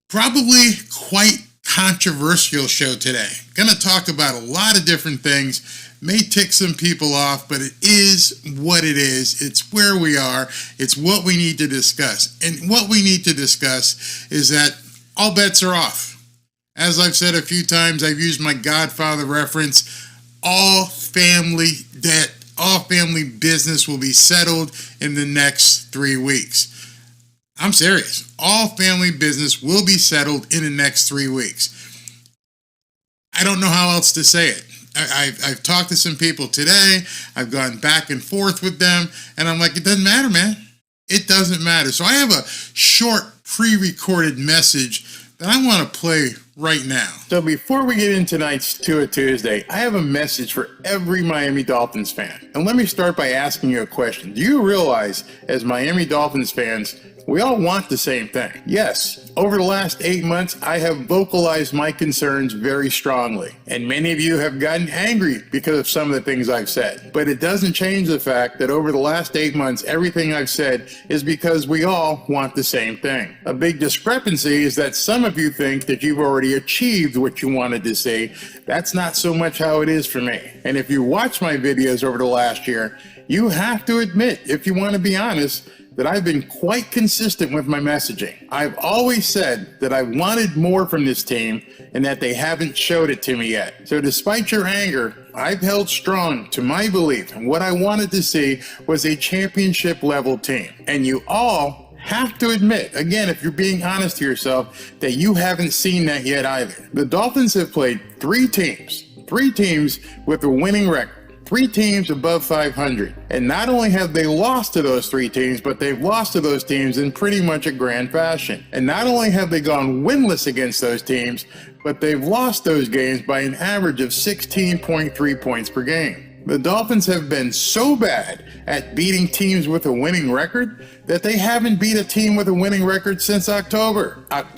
Probably quite controversial show today. Going to talk about a lot of different things. May tick some people off, but it is what it is. It's where we are. It's what we need to discuss. And what we need to discuss is that all bets are off. As I've said a few times, I've used my Godfather reference. All family debt, all family business will be settled in the next 3 weeks. I'm serious. All family business will be settled in the next 3 weeks. I don't know how else to say it. I've talked to some people today. I've gone back and forth with them, and I'm like, it doesn't matter, man. It doesn't matter. So I have a short pre-recorded message that I want to play right now. So before we get into tonight's Tua Tuesday, I have a message for every Miami Dolphins fan. And let me start by asking you a question. Do you realize, as Miami Dolphins fans, we all want the same thing? Yes, over the last 8 months, I have vocalized my concerns very strongly. And many of you have gotten angry because of some of the things I've said. But it doesn't change the fact that over the last 8 months, everything I've said is because we all want the same thing. A big discrepancy is that some of you think that you've already achieved what you wanted to see. That's not so much how it is for me. And if you watch my videos over the last year, you have to admit, if you want to be honest, that I've been quite consistent with my messaging. I've always said that I wanted more from this team and that they haven't showed it to me yet. So despite your anger, I've held strong to my belief, and what I wanted to see was a championship level team. And you all have to admit, again, if you're being honest to yourself, that you haven't seen that yet either. The Dolphins have played three teams with a winning record. 3 teams above 500. And not only have they lost to those 3 teams, but they've lost to those teams in pretty much a grand fashion. And not only have they gone winless against those teams, but they've lost those games by an average of 16.3 points per game. The Dolphins have been so bad at beating teams with a winning record that they haven't beat a team with a winning record since October of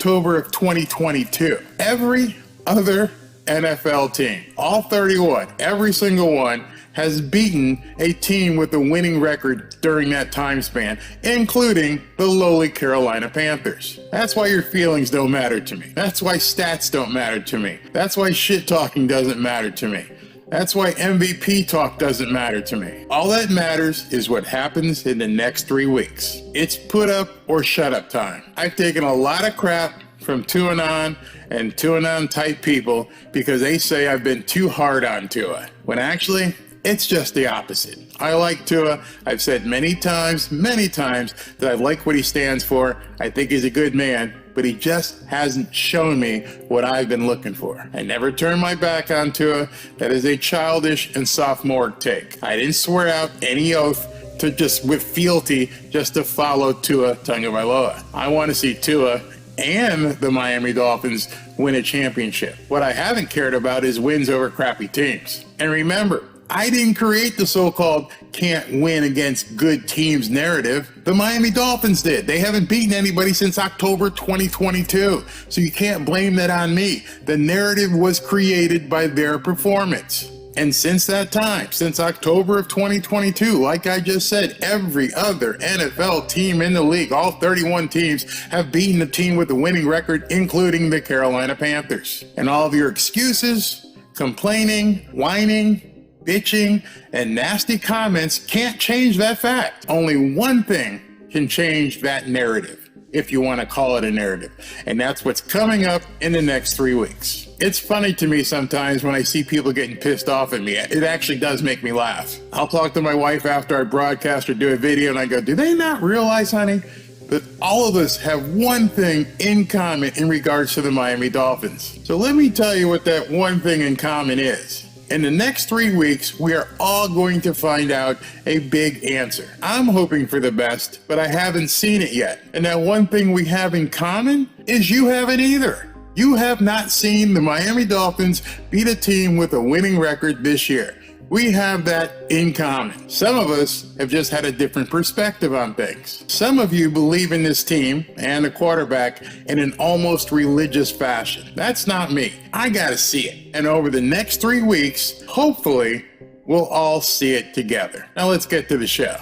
2022. Every other NFL team, all 31, every single one, has beaten a team with a winning record during that time span, including the lowly Carolina Panthers. That's why your feelings don't matter to me. That's why stats don't matter to me. That's why shit talking doesn't matter to me. That's why MVP talk doesn't matter to me. All that matters is what happens in the next 3 weeks. It's put up or shut up time. I've taken a lot of crap from Tuanon and Tuanon type people because they say I've been too hard on Tua, when actually it's just the opposite. I like Tua. I've said many times that I like what he stands for. I think he's a good man, but he just hasn't shown me what I've been looking for. I never turned my back on Tua. That is a childish and sophomoric take. I didn't swear out any oath to just with fealty just to follow Tua Tagovailoa. I want to see Tua and the Miami Dolphins win a championship. What I haven't cared about is wins over crappy teams. And remember, I didn't create the so-called can't win against good teams narrative. The Miami Dolphins did. They haven't beaten anybody since October 2022. So you can't blame that on me. The narrative was created by their performance. And since that time, since October of 2022, like I just said, every other NFL team in the league, all 31 teams, have beaten a team with a winning record, including the Carolina Panthers. And all of your excuses, complaining, whining, bitching, and nasty comments can't change that fact. Only one thing can change that narrative, if you want to call it a narrative. And that's what's coming up in the next 3 weeks. It's funny to me sometimes when I see people getting pissed off at me. It actually does make me laugh. I'll talk to my wife after I broadcast or do a video and I go, do they not realize, honey, that all of us have one thing in common in regards to the Miami Dolphins? So let me tell you what that one thing in common is. In the next 3 weeks, we are all going to find out a big answer. I'm hoping for the best, but I haven't seen it yet. And that one thing we have in common is you haven't either. You have not seen the Miami Dolphins beat a team with a winning record this year. We have that in common. Some of us have just had a different perspective on things. Some of you believe in this team and the quarterback in an almost religious fashion. That's not me. I gotta see it. And over the next 3 weeks, hopefully, we'll all see it together. Now let's get to the show.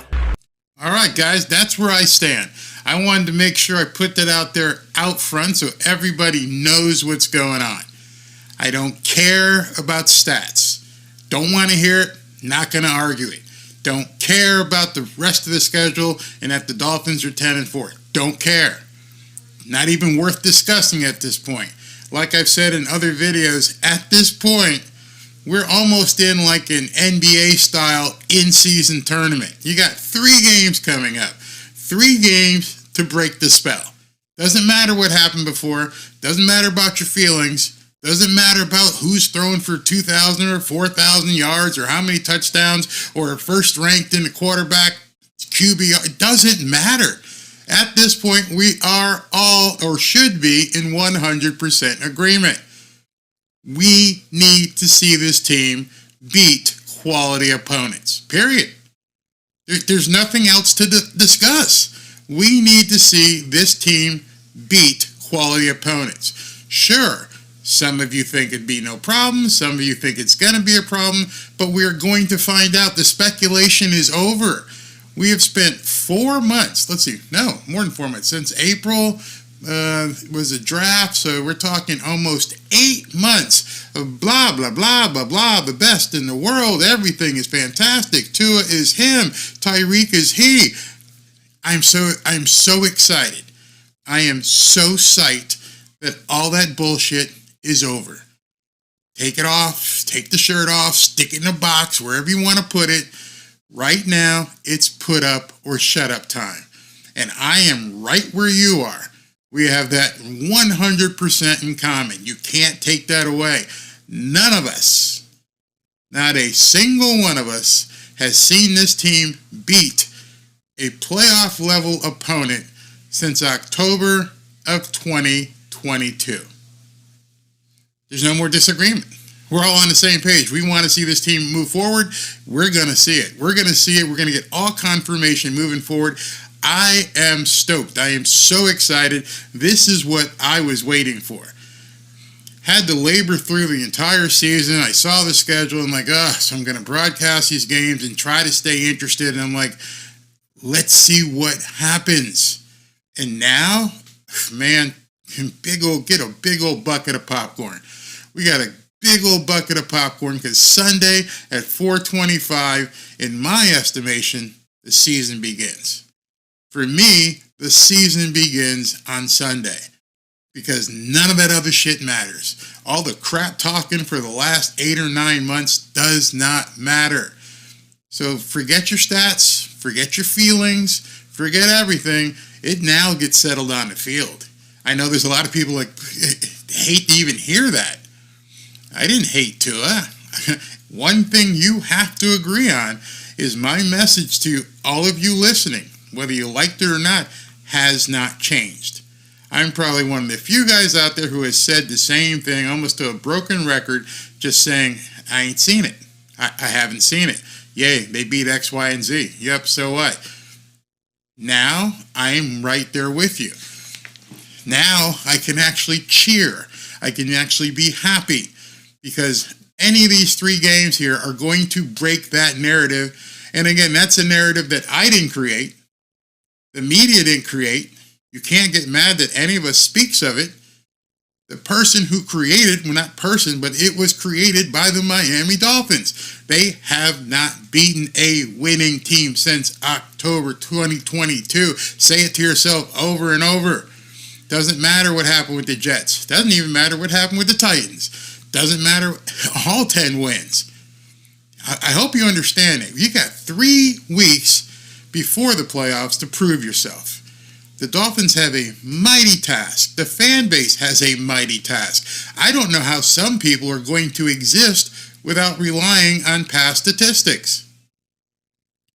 All right, guys, that's where I stand. I wanted to make sure I put that out there out front so everybody knows what's going on. I don't care about stats. Don't want to hear it, not going to argue it. Don't care about the rest of the schedule and that the Dolphins are 10-4. Don't care. Not even worth discussing at this point. Like I've said in other videos, at this point, we're almost in like an NBA-style in-season tournament. You got 3 games coming up. 3 games to break the spell. Doesn't matter what happened before. Doesn't matter about your feelings. Doesn't matter about who's throwing for 2,000 or 4,000 yards or how many touchdowns or first ranked in the quarterback QB. It doesn't matter. At this point, we are all, or should be, in 100% agreement. We need to see this team beat quality opponents. Period. There's nothing else to discuss. We need to see this team beat quality opponents. Sure, some of you think it'd be no problem. Some of you think it's going to be a problem. But we're going to find out. The speculation is over. We have spent 4 months. Let's see. No, more than 4 months. Since April was a draft. So we're talking almost 8 months of blah, blah, blah, blah, blah. The best in the world. Everything is fantastic. Tua is him. Tyreek is he. I'm so excited. I am so psyched that all that bullshit is over. Take it off, take the shirt off, stick it in a box, wherever you want to put it. Right now, it's put up or shut up time. And I am right where you are. We have that 100% in common. You can't take that away. None of us, not a single one of us, has seen this team beat a playoff level opponent since October of 2022. There's no more disagreement. We're all on the same page. We want to see this team move forward. We're going to see it. We're going to see it. We're going to get all confirmation moving forward. I am stoked. I am so excited. This is what I was waiting for. Had to labor through the entire season. I saw the schedule and so I'm going to broadcast these games and try to stay interested. And I'm like, let's see what happens. And now, man, get a big old bucket of popcorn. We got a big old bucket of popcorn because Sunday at 4:25, in my estimation, the season begins. For me, the season begins on Sunday because none of that other shit matters. All the crap talking for the last 8 or 9 months does not matter. So forget your stats, forget your feelings, forget everything. It now gets settled on the field. I know there's a lot of people hate to even hear that. I didn't hate Tua. One thing you have to agree on is my message to all of you listening, whether you liked it or not, has not changed. I'm probably one of the few guys out there who has said the same thing, almost to a broken record, just saying, I ain't seen it. I haven't seen it. Yay, they beat X, Y, and Z. Yep, so what? Now, I'm right there with you. Now, I can actually cheer. I can actually be happy because any of these 3 games here are going to break that narrative. And again, that's a narrative that I didn't create. The media didn't create. You can't get mad that any of us speaks of it. The person who created, well, not person, but it was created by the Miami Dolphins. They have not beaten a winning team since October 2022. Say it to yourself over and over. Doesn't matter what happened with the Jets. Doesn't even matter what happened with the Titans. Doesn't matter, all 10 wins. I hope you understand it. You got 3 weeks before the playoffs to prove yourself. The Dolphins have a mighty task. The fan base has a mighty task. I don't know how some people are going to exist without relying on past statistics.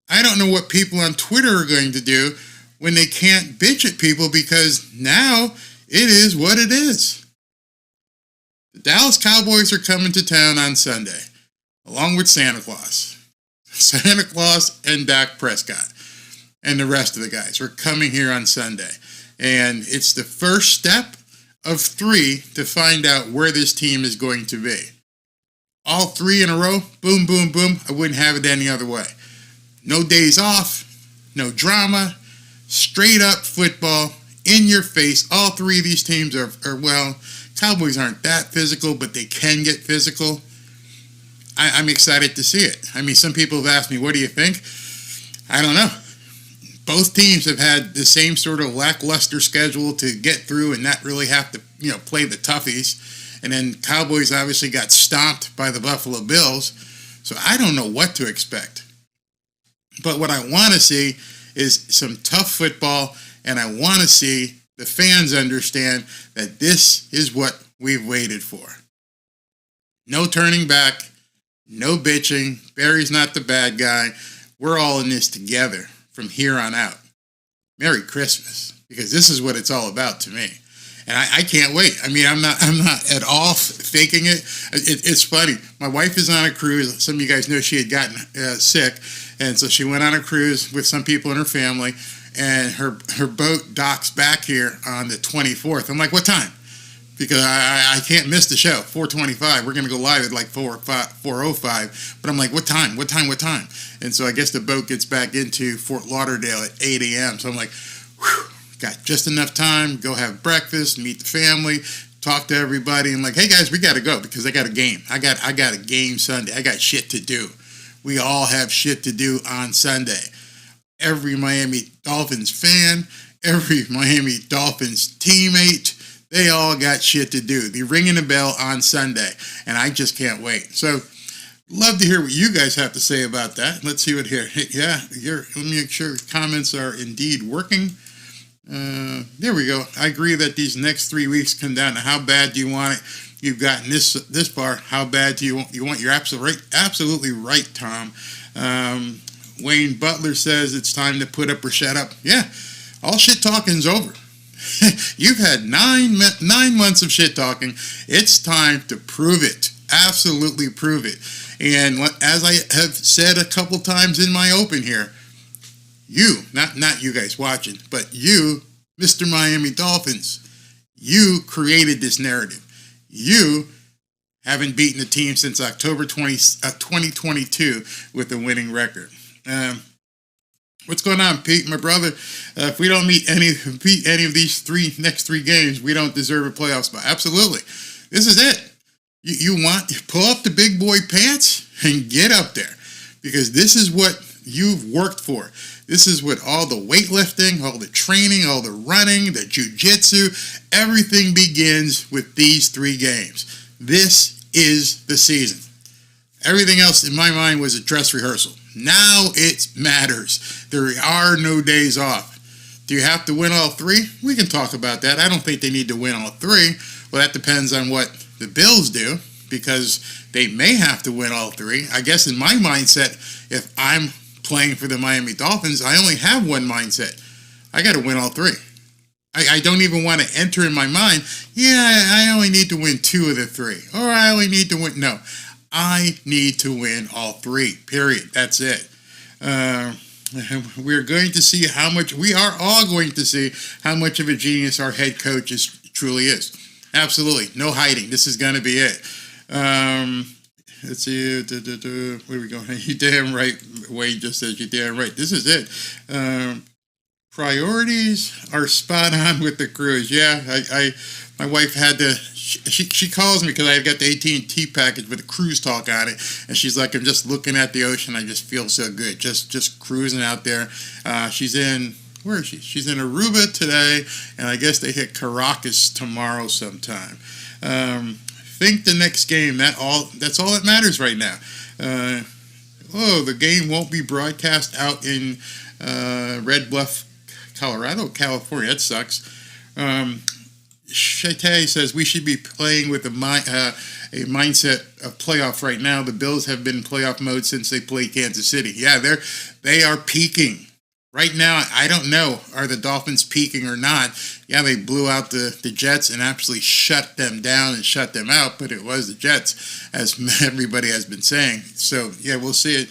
I don't know what people on Twitter are going to do when they can't bitch at people because now it is what it is. The Dallas Cowboys are coming to town on Sunday, along with Santa Claus. Santa Claus and Dak Prescott. And the rest of the guys. We're coming here on Sunday. And it's the first step of 3 to find out where this team is going to be. All 3 in a row, boom, boom, boom. I wouldn't have it any other way. No days off, no drama, straight up football in your face. All three of these teams are well, Cowboys aren't that physical, but they can get physical. I'm excited to see it. I mean, some people have asked me, what do you think? I don't know. Both teams have had the same sort of lackluster schedule to get through and not really have to, play the toughies. And then Cowboys obviously got stomped by the Buffalo Bills. So I don't know what to expect. But what I want to see is some tough football, and I want to see the fans understand that this is what we've waited for. No turning back, no bitching. Barry's not the bad guy. We're all in this together from here on out. Merry Christmas, because this is what it's all about to me. And I can't wait. I mean, I'm not at all faking it. It's funny. My wife is on a cruise. Some of you guys know she had gotten sick, and so she went on a cruise with some people in her family, and her boat docks back here on the 24th. I'm like, what time? Because I can't miss the show. 4:25. We're going to go live at like 4:05. But I'm like, what time? What time? And so I guess the boat gets back into Fort Lauderdale at 8 a.m. So I'm like, whew. Got just enough time, go have breakfast, meet the family, talk to everybody, and like, hey guys, we got to go because I got a game. I got a game Sunday. I got shit to do. We all have shit to do on Sunday. Every Miami Dolphins fan, every Miami Dolphins teammate, they all got shit to do. They're ringing the bell on Sunday, and I just can't wait. So, love to hear what you guys have to say about that. Let's see what here. Yeah, let me make sure comments are indeed working. There we go. I agree that these next 3 weeks come down to how bad do you want it. You've gotten this far. How bad do you want? You're absolutely right, Tom. Wayne Butler says it's time to put up or shut up. Yeah, all shit talking's over. You've had nine months of shit talking. It's time to prove it. Absolutely prove it. And as I have said a couple times in my open here, you, not you guys watching, but you, Mr. Miami Dolphins, you created this narrative. You haven't beaten a team since October 2022 with a winning record. What's going on, Pete, my brother? If we don't beat any of these next three games, we don't deserve a playoff spot. Absolutely. This is it. You pull up the big boy pants and get up there, because this is what you've worked for. This is what all the weightlifting, all the training, all the running, the jiu-jitsu, everything begins with these 3 games. This is the season. Everything else in my mind was a dress rehearsal. Now it matters. There are no days off. Do you have to win all 3? We can talk about that. I don't think they need to win all 3. Well, that depends on what the Bills do, because they may have to win all 3. I guess in my mindset, if I'm playing for the Miami Dolphins, I only have one mindset. I got to win all 3. I don't even want to enter in my mind, I only need to win 2 of the 3. Or I only need to win. No, I need to win all 3, period. That's it. We're going to see we are all going to see how much of a genius our head coach truly is. Absolutely. No hiding. This is going to be it. Let's see. Where are we going? You damn right. Wayne just says you damn right. This is it. Priorities are spot on with the cruise. Yeah, my wife had to. She calls me because I got the AT&T package with a cruise talk on it, and she's like, I'm just looking at the ocean. I just feel so good, just cruising out there. She's in. Where is she? She's in Aruba today, and I guess they hit Caracas tomorrow sometime. Think the next game. That's all that matters right now. The game won't be broadcast out in Red Bluff, California. That sucks. Shetay says we should be playing with a mindset of playoff right now. The Bills have been in playoff mode since they played Kansas City. Yeah, they are peaking. Right now, I don't know, are the Dolphins peaking or not? Yeah, they blew out the Jets and actually shut them down and shut them out, but it was the Jets, as everybody has been saying. So, yeah, we'll see it.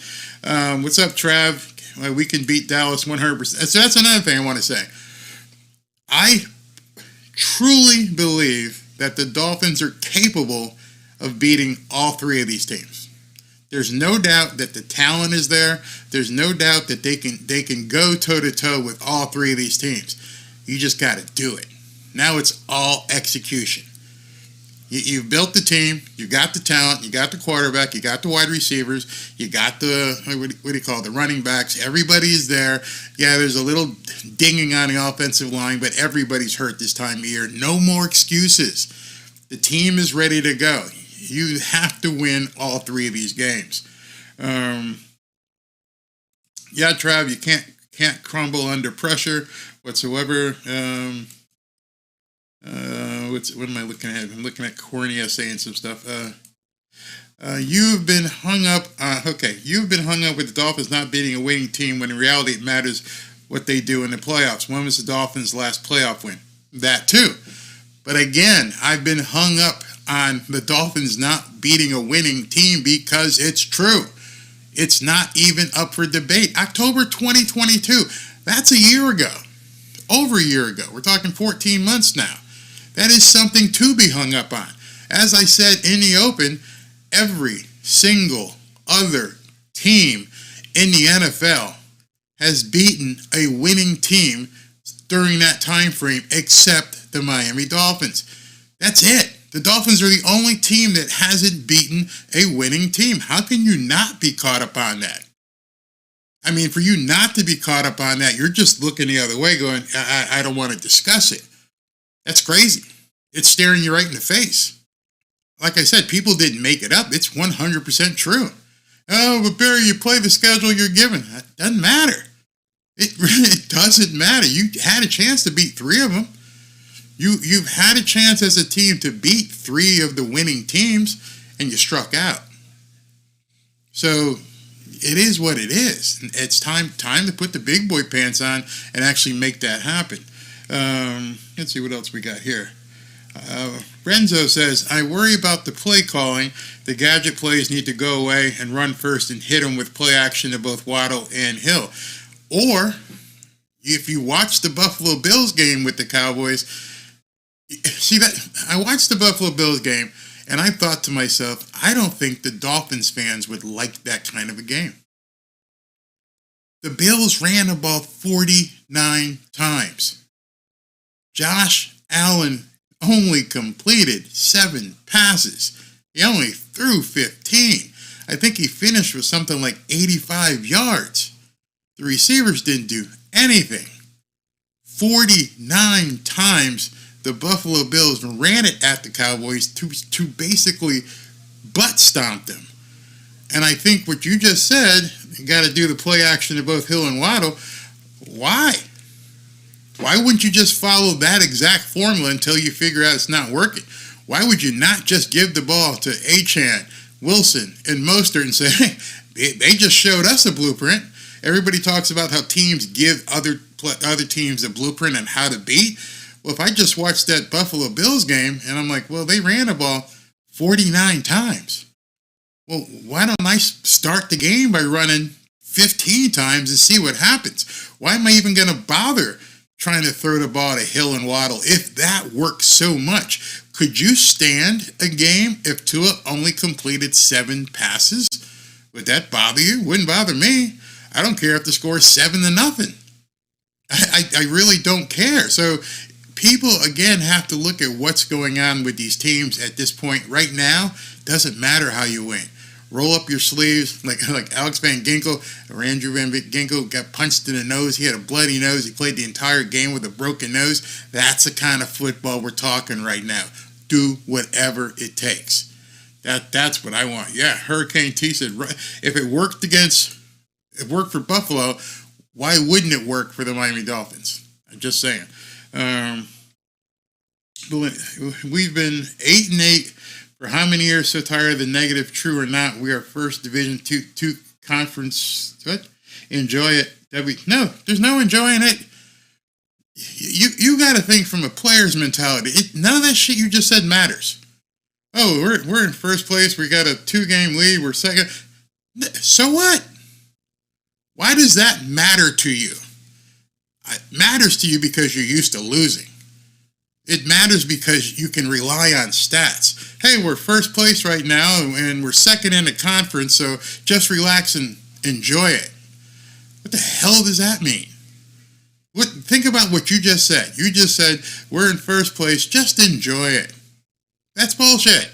What's up, Trav? We can beat Dallas 100%. So that's another thing I want to say. I truly believe that the Dolphins are capable of beating all 3 of these teams. There's no doubt that the talent is there. There's no doubt that they can go toe-to-toe with all 3 of these teams. You just got to do it. Now it's all execution. You've built the team, you got the talent, you got the quarterback, you got the wide receivers, you got the, what do you call it, the running backs. Everybody is there. Yeah, there's a little dinging on the offensive line, but everybody's hurt this time of year. No more excuses. The team is ready to go. You have to win all three of these games. Yeah, Trav, you can't crumble under pressure whatsoever. What am I looking at? I'm looking at Cornea saying some stuff. You've been hung up. You've been hung up with the Dolphins not beating a winning team when in reality it matters what they do in the playoffs. When was the Dolphins' last playoff win? That too. But again, I've been hung up on the Dolphins not beating a winning team because it's true. It's not even up for debate. October 2022. That's a year ago. Over a year ago. We're talking 14 months now. That is something to be hung up on. As I said in the open, every single other team in the NFL has beaten a winning team during that time frame except the Miami Dolphins. That's it. The Dolphins are the only team that hasn't beaten a winning team. How can you not be caught up on that? I mean, for you not to be caught up on that, you're just looking the other way going, I don't want to discuss it. That's crazy. It's staring you right in the face. Like I said, people didn't make it up. It's 100% true. Oh, but Barry, you play the schedule you're given. That doesn't matter. It doesn't matter. You had a chance to beat three of them. You've had a chance as a team to beat three of the winning teams, and you struck out. So it is what it is. It's time to put the big boy pants on and actually make that happen. Let's see what else we got here. Renzo says, I worry about the play calling. The gadget plays need to go away and run first and hit them with play action to both Waddle and Hill. Or, if you watch the Buffalo Bills game with the Cowboys, see that I watched the Buffalo Bills game and I thought to myself, I don't think the Dolphins fans would like that kind of a game. The Bills ran the ball 49 times. Josh Allen only completed 7 passes. He only threw 15. I think he finished with something like 85 yards. The receivers didn't do anything. 49 times the Buffalo Bills ran it at the Cowboys to basically butt stomp them. And I think what you just said, you got to do the play action to both Hill and Waddle. Why? Why wouldn't you just follow that exact formula until you figure out it's not working? Why would you not just give the ball to Achane, Wilson, and Mostert and say, hey, they just showed us a blueprint? Everybody talks about how teams give other teams a blueprint on how to beat. Well, if I just watched that Buffalo Bills game and I'm like, well, they ran the ball 49 times. Well, why don't I start the game by running 15 times and see what happens? Why am I even going to bother trying to throw the ball to Hill and Waddle if that works so much? Could you stand a game if Tua only completed 7 passes? Would that bother you? Wouldn't bother me. I don't care if the score is 7-0. I really don't care. So people, again, have to look at what's going on with these teams at this point. Right now, doesn't matter how you win. Roll up your sleeves like Alex Van Ginkel or Andrew Van Ginkel got punched in the nose. He had a bloody nose. He played the entire game with a broken nose. That's the kind of football we're talking right now. Do whatever it takes. That's what I want. Yeah, Hurricane T said, if it worked for Buffalo, why wouldn't it work for the Miami Dolphins? I'm just saying. We've been 8-8 for how many years? So tired of the negative. True or not, we are first Division two conference. What? Enjoy it. No, there's no enjoying it. You got to think from a player's mentality. None of that shit you just said matters. Oh, we're in first place. We got a 2-game lead. We're second. So what? Why does that matter to you? It matters to you because you're used to losing. It matters because you can rely on stats. Hey, we're first place right now, and we're second in the conference, so just relax and enjoy it. What the hell does that mean? Think about what you just said. You just said, we're in first place, just enjoy it. That's bullshit.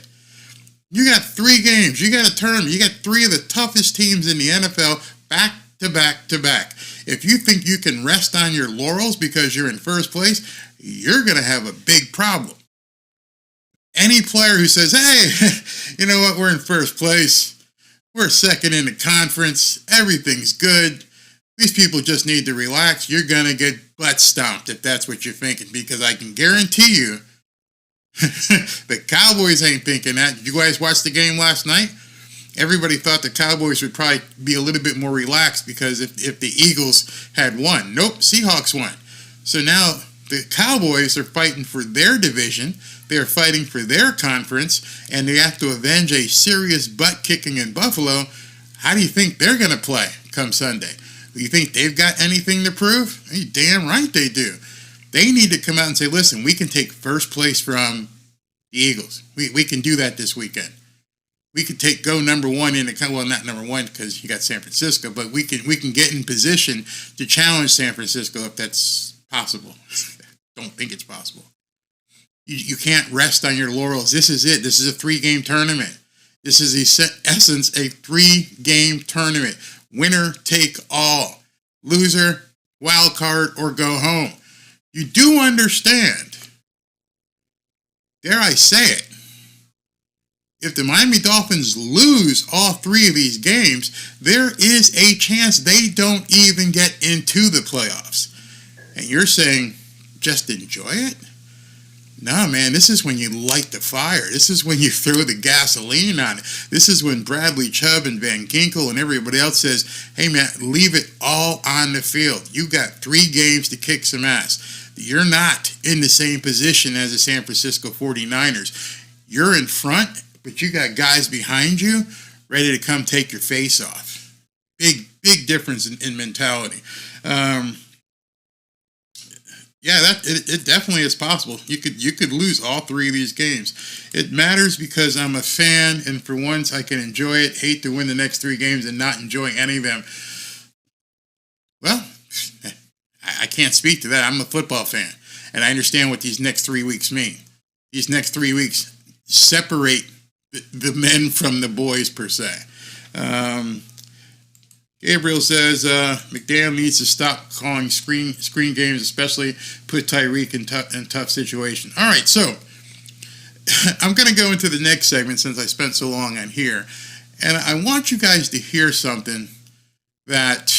You got 3 games. You got a tournament. You got 3 of the toughest teams in the NFL back to back to back. If you think you can rest on your laurels because you're in first place, you're going to have a big problem. Any player who says, hey, you know what, we're in first place, we're second in the conference, everything's good, these people just need to relax, you're going to get butt stomped if that's what you're thinking, because I can guarantee you the Cowboys ain't thinking that. Did you guys watch the game last night? Everybody thought the Cowboys would probably be a little bit more relaxed because if the Eagles had won. Nope, Seahawks won. So now the Cowboys are fighting for their division, they're fighting for their conference, and they have to avenge a serious butt kicking in Buffalo. How do you think they're going to play come Sunday? Do you think they've got anything to prove? You're damn right they do. They need to come out and say, listen, we can take first place from the Eagles. We can do that this weekend. We could go number 1 in the, well, not number 1 because you got San Francisco, but we can get in position to challenge San Francisco if that's possible. Don't think it's possible. You can't rest on your laurels. This is it. This is a 3-game tournament. This is, in essence, a 3-game tournament. Winner take all. Loser, wild card, or go home. You do understand, dare I say it, if the Miami Dolphins lose all 3 of these games, there is a chance they don't even get into the playoffs. And you're saying, just enjoy it? No, man, this is when you light the fire. This is when you throw the gasoline on it. This is when Bradley Chubb and Van Ginkel and everybody else says, hey, man, leave it all on the field. You got 3 games to kick some ass. You're not in the same position as the San Francisco 49ers. You're in front, but you got guys behind you ready to come take your face off. Big difference in mentality. Yeah, it definitely is possible. You could lose all 3 of these games. It matters because I'm a fan, and for once I can enjoy it. Hate to win the next 3 games and not enjoy any of them. Well, I can't speak to that. I'm a football fan, and I understand what these next 3 weeks mean. These next 3 weeks separate the men from the boys, per se. Gabriel says McDaniel needs to stop calling screen games, especially put Tyreek in tough situation. All right, so I'm going to go into the next segment since I spent so long on here. And I want you guys to hear something that,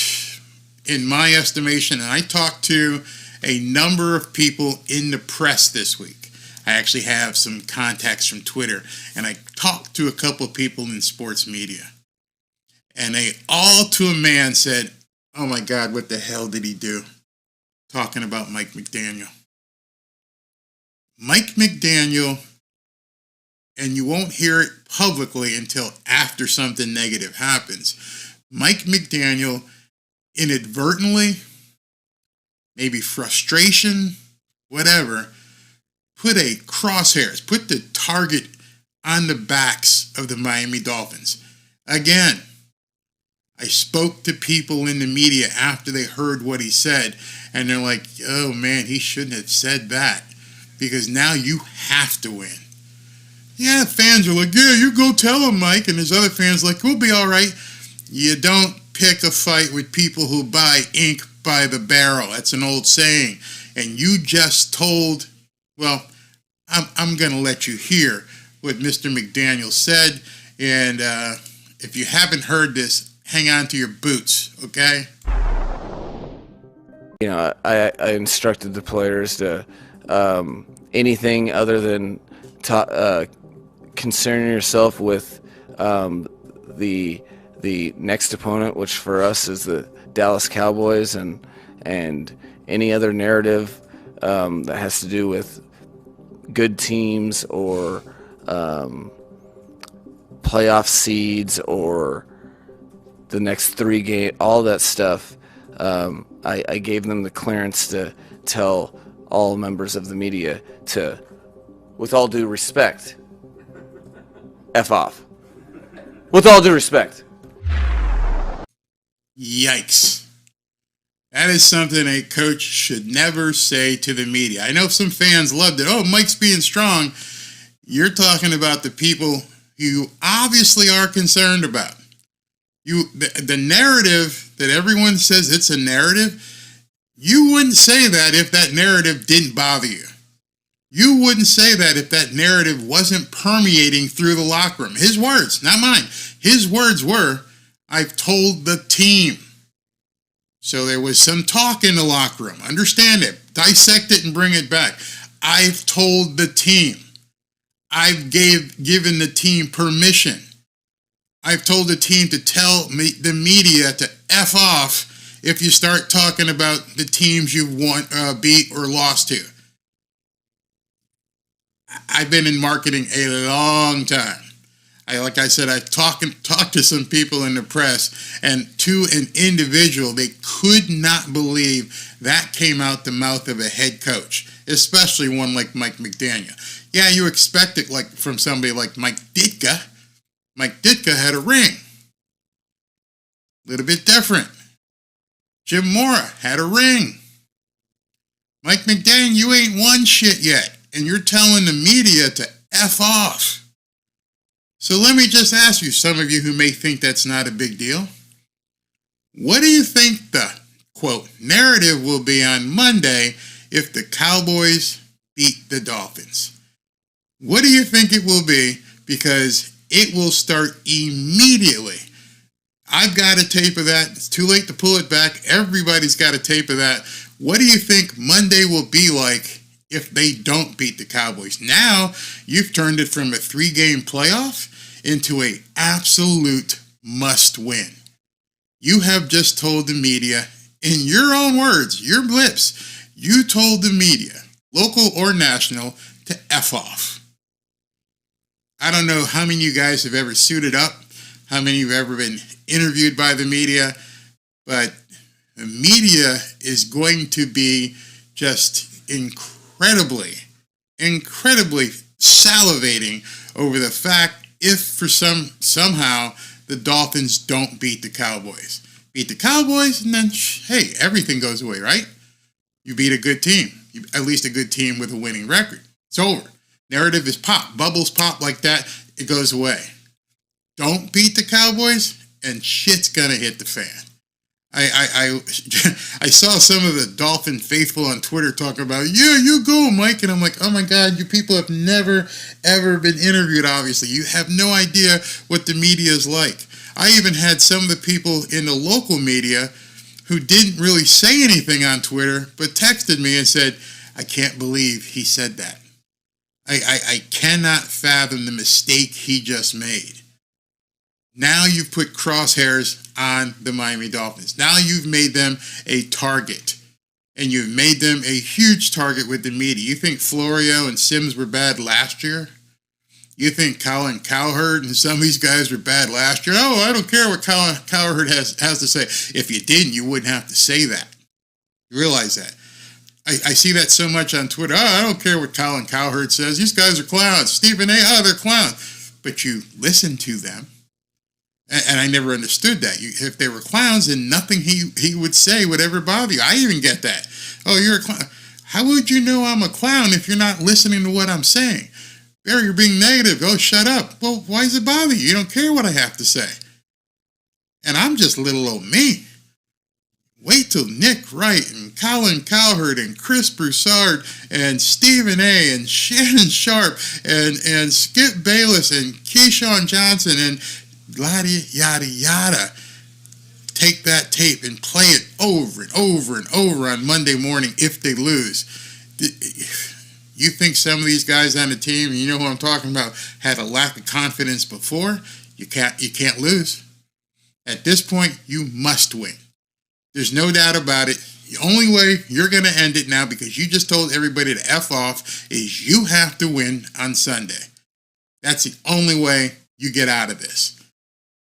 in my estimation, and I talked to a number of people in the press this week. I actually have some contacts from Twitter, and I talked to a couple of people in sports media. And they all to a man said, oh my God, what the hell did he do? Talking about Mike McDaniel. Mike McDaniel, and you won't hear it publicly until after something negative happens. Mike McDaniel inadvertently, maybe frustration, whatever, put the target on the backs of the Miami Dolphins. Again, I spoke to people in the media after they heard what he said, and they're like, oh man, he shouldn't have said that, because now you have to win. Yeah, fans are like, yeah, you go tell him, Mike, and there's other fans like, we'll be all right. You don't pick a fight with people who buy ink by the barrel. That's an old saying. And you just told, well, I'm going to let you hear what Mr. McDaniel said, and if you haven't heard this, hang on to your boots, okay? You know, I instructed the players to anything other than concern yourself with the next opponent, which for us is the Dallas Cowboys, and any other narrative that has to do with good teams or playoff seeds or the next 3 games, all that stuff. I gave them the clearance to tell all members of the media to, with all due respect, F off. With all due respect. Yikes. That is something a coach should never say to the media. I know some fans loved it. Oh, Mike's being strong. You're talking about the people you obviously are concerned about. The narrative that everyone says it's a narrative, you wouldn't say that if that narrative didn't bother you. You wouldn't say that if that narrative wasn't permeating through the locker room. His words, not mine. His words were, I've told the team. So there was some talk in the locker room. Understand it. Dissect it and bring it back. I've told the team. I've given the team permission. I've told the team to tell the media to F off if you start talking about the teams you've beat or lost to. I've been in marketing a long time. Like I said, I talked to some people in the press, and to an individual, they could not believe that came out the mouth of a head coach, especially one like Mike McDaniel. Yeah, you expect it like from somebody like Mike Ditka. Mike Ditka had a ring. A little bit different. Jim Mora had a ring. Mike McDaniel, you ain't won shit yet, and you're telling the media to F off. So let me just ask you, some of you who may think that's not a big deal, what do you think the, quote, narrative will be on Monday if the Cowboys beat the Dolphins? What do you think it will be? Because it will start immediately. I've got a tape of that. It's too late to pull it back. Everybody's got a tape of that. What do you think Monday will be like if they don't beat the Cowboys? Now, you've turned it from a 3-game playoff into an absolute must-win. You have just told the media, in your own words, your lips, you told the media, local or national, to F off. I don't know how many of you guys have ever suited up, how many of you have ever been interviewed by the media, but the media is going to be just incredibly salivating over the fact if for somehow the Dolphins don't beat the Cowboys. Beat the Cowboys, and then, hey, everything goes away, right? You beat a good team, at least a good team with a winning record. It's over. Narrative is pop. Bubbles pop like that, it goes away. Don't beat the Cowboys, and shit's gonna hit the fan. I saw some of the Dolphin faithful on Twitter talking about, yeah, you go, Mike. And I'm like, oh my God, you people have never, ever been interviewed, obviously. You have no idea what the media is like. I even had some of the people in the local media who didn't really say anything on Twitter, but texted me and said, I can't believe he said that. I cannot fathom the mistake he just made. Now you've put crosshairs on the Miami Dolphins. Now you've made them a target. And you've made them a huge target with the media. You think Florio and Sims were bad last year? You think Colin Cowherd and some of these guys were bad last year? Oh, I don't care what Colin Cowherd has to say. If you didn't, you wouldn't have to say that. You realize that. I see that so much on Twitter. Oh, I don't care what Colin Cowherd says. These guys are clowns. Stephen A., oh, they're clowns. But you listen to them. And I never understood that. If they were clowns, then nothing he would say would ever bother you. I even get that. Oh, you're a clown. How would you know I'm a clown if you're not listening to what I'm saying? Barry, you're being negative. Oh, shut up. Well, why does it bother you? You don't care what I have to say. And I'm just little old me. Wait till Nick Wright and Colin Cowherd and Chris Broussard and Stephen A. and Shannon Sharp and Skip Bayless and Keyshawn Johnson and yada yada take that tape and play it over and over and over on Monday morning if they lose. You think some of these guys on the team, you know who I'm talking about, had a lack of confidence before? You can't lose. At this point, you must win. There's no doubt about it. The only way you're going to end it now, because you just told everybody to F off, is you have to win on Sunday. That's the only way you get out of this.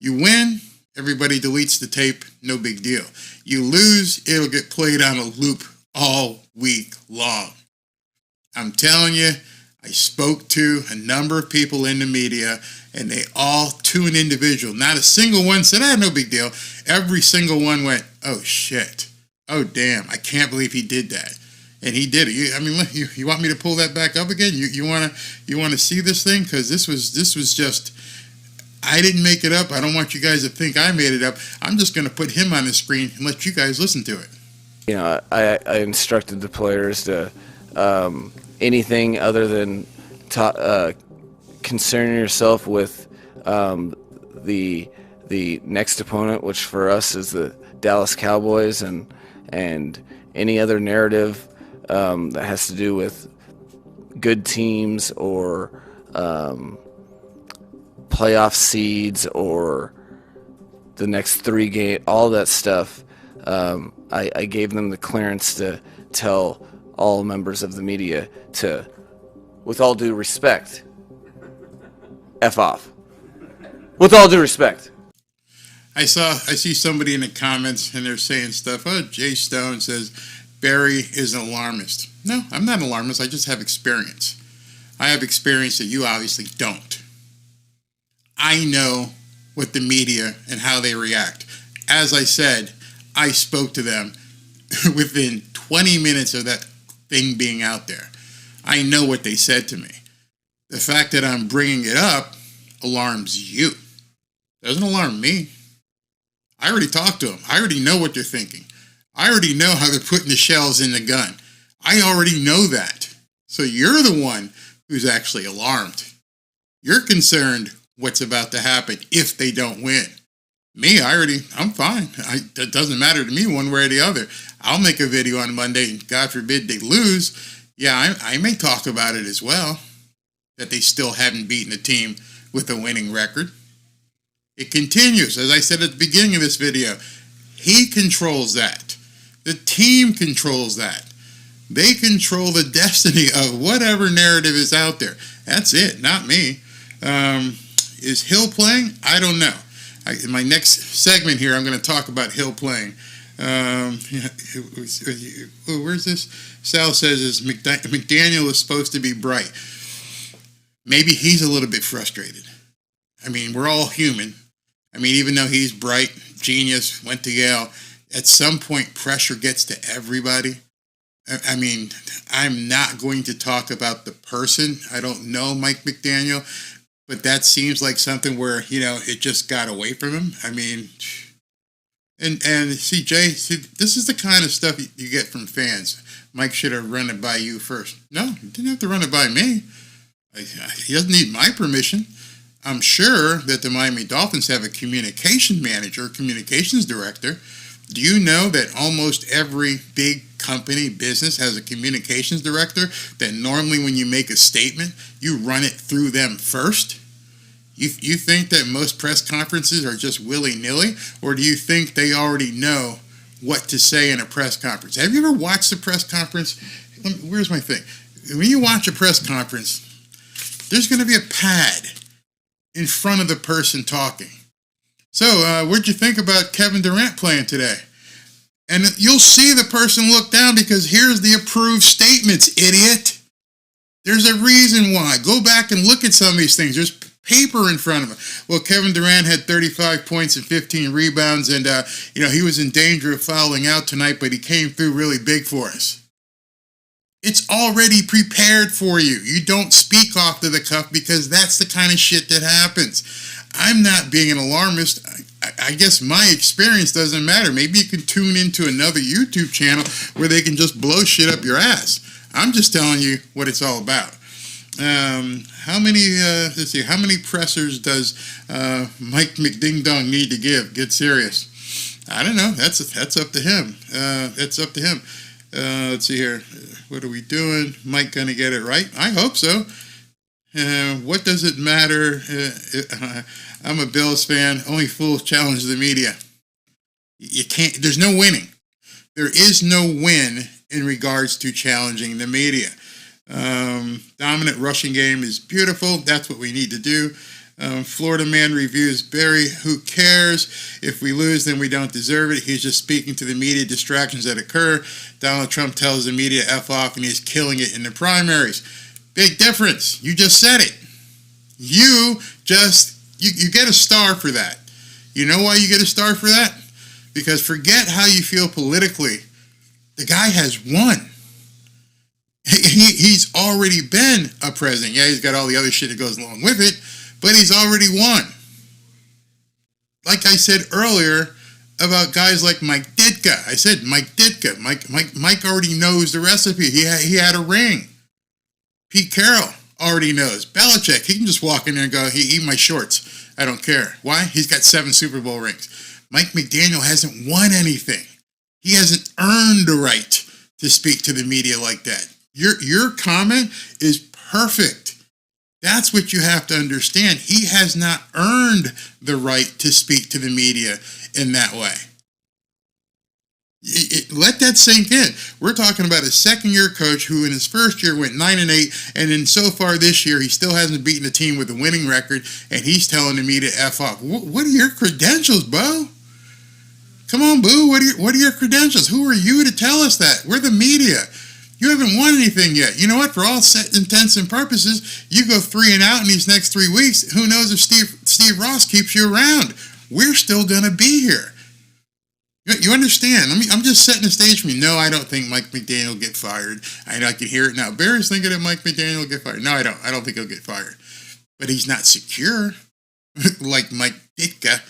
You win, everybody deletes the tape, no big deal. You lose, it'll get played on a loop all week long. I'm telling you, I spoke to a number of people in the media, and they all, to an individual, not a single one said, no big deal. Every single one went, oh shit, Oh, damn, I can't believe he did that. And he did it. I mean, look, you want me to pull that back up again? You want to see this thing? Because this was just, I didn't make it up. I don't want you guys to think I made it up. I'm just going to put him on the screen and let you guys listen to it. You know, I instructed the players to anything other than concern yourself with the next opponent, which for us is the Dallas Cowboys, and any other narrative that has to do with good teams or playoff seeds or the next 3 games, all that stuff. I gave them the clearance to tell all members of the media to, with all due respect, F off. With all due respect. I see somebody in the comments and they're saying stuff. Oh, Jay Stone says Barry is an alarmist. No, I'm not an alarmist. I just have experience. I have experience that you obviously don't. I know what the media and how they react. As I said, I spoke to them within 20 minutes of that thing being out there. I know what they said to me. The fact that I'm bringing it up alarms you. Doesn't alarm me. I already talked to them. I already know what they're thinking. I already know how they're putting the shells in the gun. I already know that. So you're the one who's actually alarmed. You're concerned what's about to happen if they don't win. Me, I'm fine. It doesn't matter to me one way or the other. I'll make a video on Monday, and God forbid they lose. Yeah, I may talk about it as well, that they still haven't beaten a team with a winning record. It continues. As I said at the beginning of this video, he controls that. The team controls that. They control the destiny of whatever narrative is out there. That's it, not me. Is Hill playing? I don't know. In my next segment here, I'm going to talk about Hill playing. Where's this? Sal says McDaniel is supposed to be bright. Maybe he's a little bit frustrated. I mean, we're all human. I mean, even though he's bright, genius, went to Yale, at some point pressure gets to everybody. I mean, I'm not going to talk about the person. I don't know Mike McDaniel, but that seems like something where, it just got away from him. I mean, and see, Jay, this is the kind of stuff you get from fans. Mike should have run it by you first. No, he didn't have to run it by me. He doesn't need my permission. I'm sure that the Miami Dolphins have a communication manager, communications director. Do you know that almost every big company, business has a communications director that normally when you make a statement, you run it through them first? You think that most press conferences are just willy-nilly, or do you think they already know what to say in a press conference? Have you ever watched a press conference? Where's my thing? When you watch a press conference, there's going to be a pad in front of the person talking. So, what'd you think about Kevin Durant playing today? And you'll see the person look down because here's the approved statements, idiot. There's a reason why. Go back and look at some of these things. There's paper in front of him. Well, Kevin Durant had 35 points and 15 rebounds, and he was in danger of fouling out tonight, but he came through really big for us. It's already prepared for you. You don't speak off to the cuff because that's the kind of shit that happens. I'm not being an alarmist. I guess my experience doesn't matter. Maybe you can tune into another YouTube channel where they can just blow shit up your ass. I'm just telling you what it's all about. How many pressers does Mike McDing-Dong need to give? Get serious. I don't know. That's up to him. Let's see here. What are we doing? Mike gonna get it right? I hope so. What does it matter? I'm a Bills fan. Only fools challenge the media. You can't. There's no winning. There is no win in regards to challenging the media. Dominant rushing game is beautiful. That's what we need to do. Florida man reviews Barry. Who cares? If we lose, then we don't deserve it. He's just speaking to the media distractions that occur. Donald Trump tells the media F off, and he's killing it in the primaries. Big difference. You just said it. You get a star for that. You know why you get a star for that? Because forget how you feel politically The guy has won. He's already been a president. Yeah, he's got all the other shit that goes along with it, but he's already won. Like I said earlier about guys like Mike Ditka. I said Mike Ditka. Mike already knows the recipe. He had a ring. Pete Carroll already knows. Belichick, he can just walk in there and go, "Hey, eat my shorts. I don't care." Why? He's got 7 Super Bowl rings. Mike McDaniel hasn't won anything. He hasn't earned the right to speak to the media like that. Your comment is perfect. That's what you have to understand. He has not earned the right to speak to the media in that way. Let that sink in. We're talking about a second-year coach who in his first year went 9-8, and then so far this year he still hasn't beaten a team with a winning record, and he's telling the media to F off. What are your credentials, Bo? Come on, Boo. What are your credentials? Who are you to tell us that? We're the media. You haven't won anything yet. You know what? For all intents and purposes, you go 3-0 in these next 3 weeks. Who knows if Steve Ross keeps you around? We're still going to be here. You understand? I'm just setting the stage for you. No, I don't think Mike McDaniel will get fired. I can hear it now. Barry's thinking that Mike McDaniel will get fired. No, I don't. I don't think he'll get fired. But he's not secure like Mike Ditka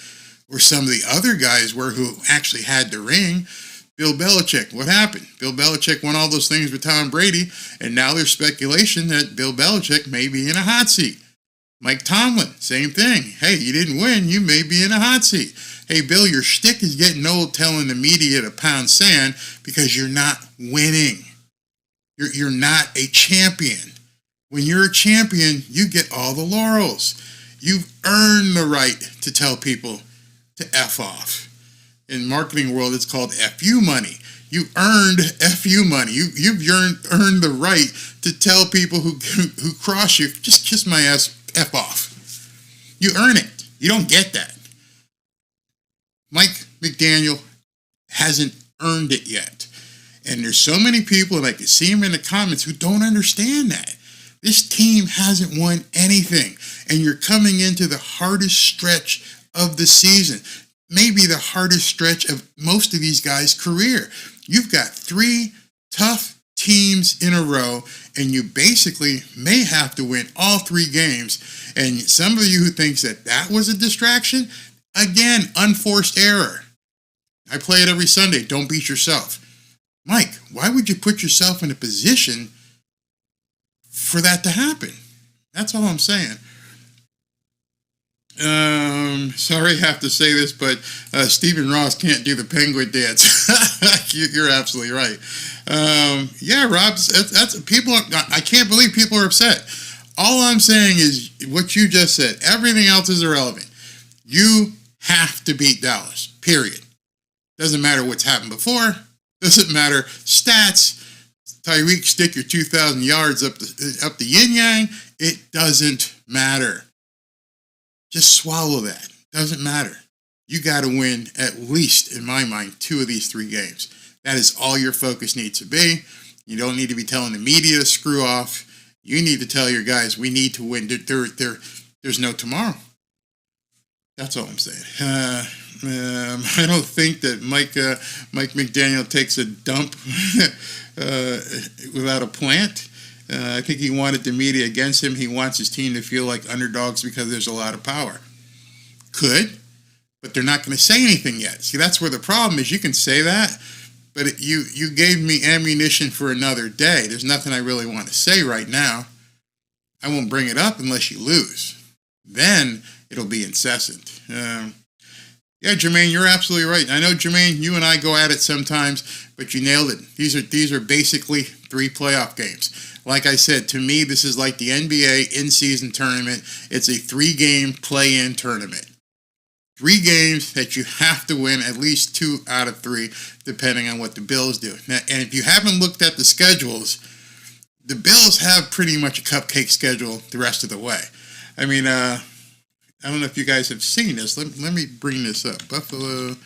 or some of the other guys were who actually had the ring. Bill Belichick, what happened? Bill Belichick won all those things with Tom Brady, and now there's speculation that Bill Belichick may be in a hot seat. Mike Tomlin, same thing. Hey, you didn't win, you may be in a hot seat. Hey, Bill, your shtick is getting old telling the media to pound sand because you're not winning. You're not a champion. When you're a champion, you get all the laurels. You've earned the right to tell people to F off. In marketing world, it's called FU money. You earned FU money. You've earned the right to tell people who cross you, just kiss my ass, F off. You earn it. You don't get that. Mike McDaniel hasn't earned it yet. And there's so many people, and I can see them in the comments, who don't understand that. This team hasn't won anything. And you're coming into the hardest stretch of the season. Maybe the hardest stretch of most of these guys' career. You've got 3 tough teams in a row, and you basically may have to win all 3 games. And some of you who thinks that was a distraction, again, unforced error. I play it every Sunday. Don't beat yourself. Mike, why would you put yourself in a position for that to happen? That's all I'm saying. Sorry I have to say this, but Stephen Ross can't do the penguin dance. You're absolutely right. Yeah, Rob, that's people. I can't believe people are upset. All I'm saying is what you just said. Everything else is irrelevant. You have to beat Dallas, period. Doesn't matter what's happened before. Doesn't matter stats. Tyreek, stick your 2,000 yards up the yin-yang. It doesn't matter. Just swallow that. Doesn't matter. You got to win at least, in my mind, 2 of these 3 games. That is all your focus needs to be. You don't need to be telling the media to screw off. You need to tell your guys, we need to win. There's no tomorrow. That's all I'm saying. I don't think that Mike McDaniel takes a dump without a plant. I think he wanted the media against him. He wants his team to feel like underdogs because there's a lot of power. Could, but they're not going to say anything yet. See, that's where the problem is. You can say that, but you gave me ammunition for another day. There's nothing I really want to say right now. I won't bring it up unless you lose. Then it'll be incessant. Yeah, Jermaine, you're absolutely right. I know, Jermaine, you and I go at it sometimes, but you nailed it. These are basically 3 playoff games. Like I said, to me, this is like the NBA in-season tournament. It's a 3-game play-in tournament. 3 games that you have to win at least 2 out of 3, depending on what the Bills do. Now, and if you haven't looked at the schedules, the Bills have pretty much a cupcake schedule the rest of the way. I mean, I don't know if you guys have seen this. Let me bring this up. Buffalo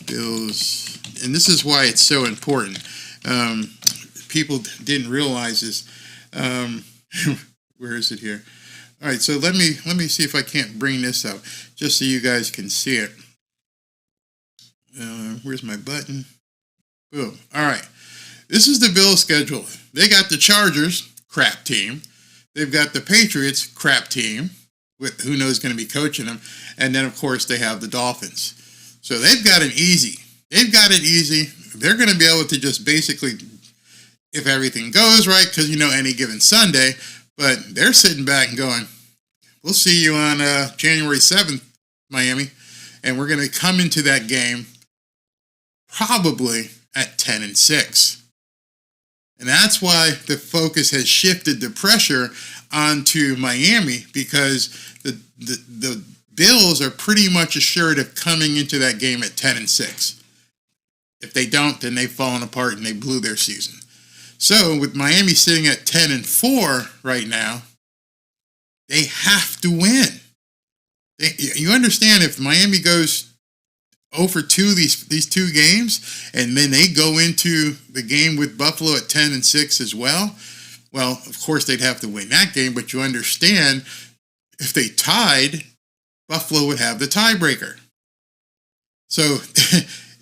Bills. And this is why it's so important. People didn't realize this. Where is it here? All right, so let me see if I can't bring this up, just so you guys can see it. Where's my button? Boom. All right. This is the Bills' schedule. They got the Chargers, crap team. They've got the Patriots, crap team, with who knows going to be coaching them. And then, of course, they have the Dolphins. So they've got it easy. They've got it easy. They're going to be able to just basically, if everything goes right, because, any given Sunday, but they're sitting back and going, we'll see you on January 7th, Miami, and we're going to come into that game probably at 10-6. And that's why the focus has shifted the pressure onto Miami, because the Bills are pretty much assured of coming into that game at 10-6. If they don't, then they've fallen apart and they blew their season. So with Miami sitting at 10-4 right now, they have to win. You understand, if Miami goes 0-2 these two games, and then they go into the game with Buffalo at 10-6 as well, well, of course they'd have to win that game, but you understand, if they tied, Buffalo would have the tiebreaker. So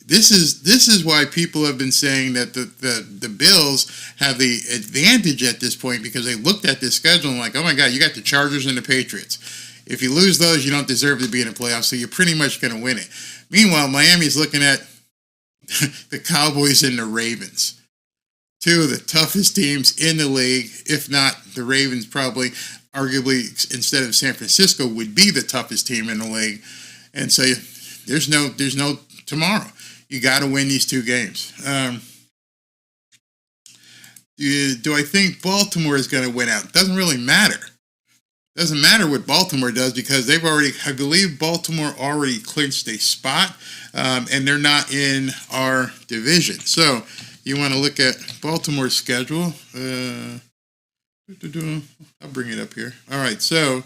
this is why people have been saying that the Bills have the advantage at this point, because they looked at this schedule and like, oh my God, you got the Chargers and the Patriots. If you lose those, you don't deserve to be in the playoffs, so you're pretty much going to win it. Meanwhile, Miami's looking at the Cowboys and the Ravens. Two of the toughest teams in the league, if not the Ravens probably, arguably, instead of San Francisco, would be the toughest team in the league. And so there's no tomorrow. You got to win these two games. Do I think Baltimore is going to win out? Doesn't really matter. Doesn't matter what Baltimore does, because they've already, I believe Baltimore already clinched a spot, and they're not in our division. So you want to look at Baltimore's schedule. I'll bring it up here. All right, so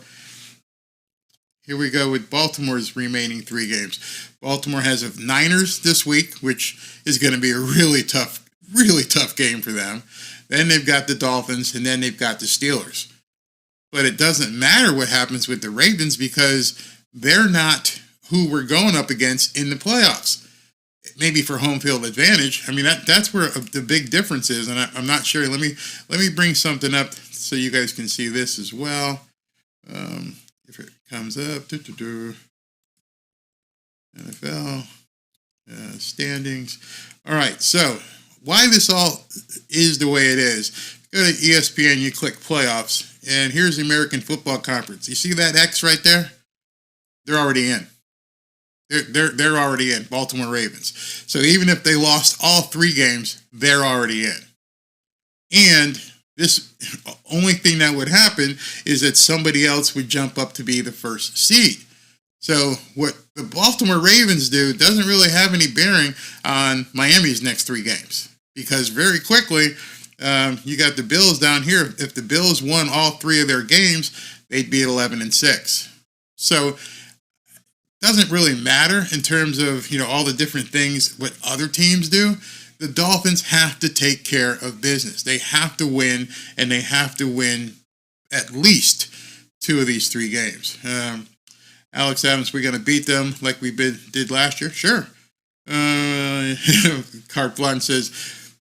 here we go with Baltimore's remaining 3 games. Baltimore has a Niners this week, which is going to be a really tough game for them. Then they've got the Dolphins, and then they've got the Steelers. But it doesn't matter what happens with the Ravens, because they're not who we're going up against in the playoffs. Maybe for home field advantage. I mean, that's where the big difference is, and I'm not sure. Let me bring something up so you guys can see this as well. If it comes up, NFL standings. All right, so why this all is the way it is? Go to ESPN, you click playoffs, and here's the American Football Conference. You see that X right there? They're already in. They're already in, Baltimore Ravens. So even if they lost all 3 games, they're already in. And this only thing that would happen is that somebody else would jump up to be the first seed. So what the Baltimore Ravens do doesn't really have any bearing on Miami's next 3 games, because very quickly, you got the Bills down here. If the Bills won all 3 of their games, they'd be at 11-6. So it doesn't really matter in terms of, all the different things what other teams do. The Dolphins have to take care of business. They have to win, and they have to win at least 2 of these 3 games. Alex Adams, we're going to beat them like we did last year? Sure. Carte Blanche says,